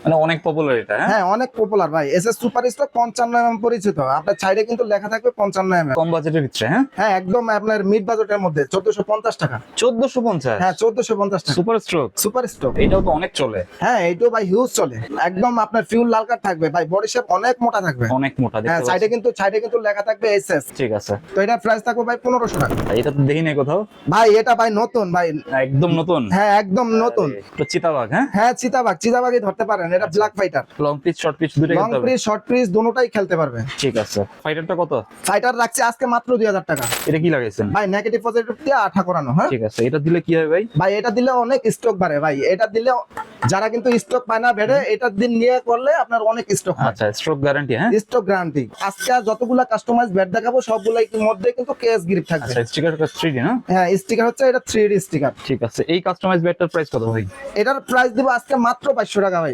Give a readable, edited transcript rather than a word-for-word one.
মানে অনেক পপুলার এটা। হ্যাঁ অনেক পপুলার ভাই, এসএস সুপার স্টক 55 পরিচিত, আপনার সাইডে কিন্তু লেখা থাকবে 55 কম বাজেটের ভিতরে। হ্যাঁ হ্যাঁ একদম আপনার মিড বাজেটের মধ্যে 1450 টাকা। 1450? হ্যাঁ 1450 টাকা সুপার স্ট্রোক, সুপার স্টক। এটাও তো অনেক চলে। হ্যাঁ এইটাও ভাই হিউজ চলে, একদম আপনার ফিউল লাল কার্ড থাকবে ভাই, বডি শেপ অনেক মোটা থাকবে। অনেক মোটা হ্যাঁ দেখতে সাইডে পাচ্ছি। কিন্তু লেখা থাকবে এসএস। ঠিক আছে, তো এটা প্রাইস থাকবে ভাই 1500 টাকা। এটা তো দেখি নাই কোথাও। ভাই এটা ভাই নতুন ভাই, একদম নতুন। হ্যাঁ একদম নতুন। তো চিতাবাঘ। হ্যাঁ হ্যাঁ চিতাবাগই ধরতে পারেন, এটা black fighter. Long pitch short pitch দুটোই লং খেলতে হবে। পিস শর্ট পিস দুটোটাই খেলতে পারবে। ঠিক আছে, ফাইটারটা কত? ফাইটার রাখছে আজকে মাত্র 2000 টাকা। এটা কি লাগাইছেন? ভাই নেগেটিভ পজিটিভ দিয়ে আঠা করানো। হ্যাঁ ঠিক আছে, এটা দিলে কি হবে ভাই? ভাই এটা দিলে অনেক স্টক বাড়ে ভাই, এটা দিলে যারা কিন্তু স্টক পায় না বেড়ে, এটা দিন নিয়ে করলে আপনার অনেক স্টক হয়। আচ্ছা, স্ট্রোক গ্যারান্টি। হ্যাঁ স্টক গ্যারান্টি। আজকে আর যতগুলা কাস্টমাইজ ব্যাট দেখাবো সবগুলাই মধ্যে কিন্তু কেস গ্রিপ থাকবে। আচ্ছা, স্টিকারটা 3D না? হ্যাঁ স্টিকার হচ্ছে এটা 3D স্টিকার। ঠিক আছে, এই কাস্টমাইজ ব্যাটটার প্রাইস কত ভাই? এটার প্রাইস দিব আজকে মাত্র 500 টাকা ভাই।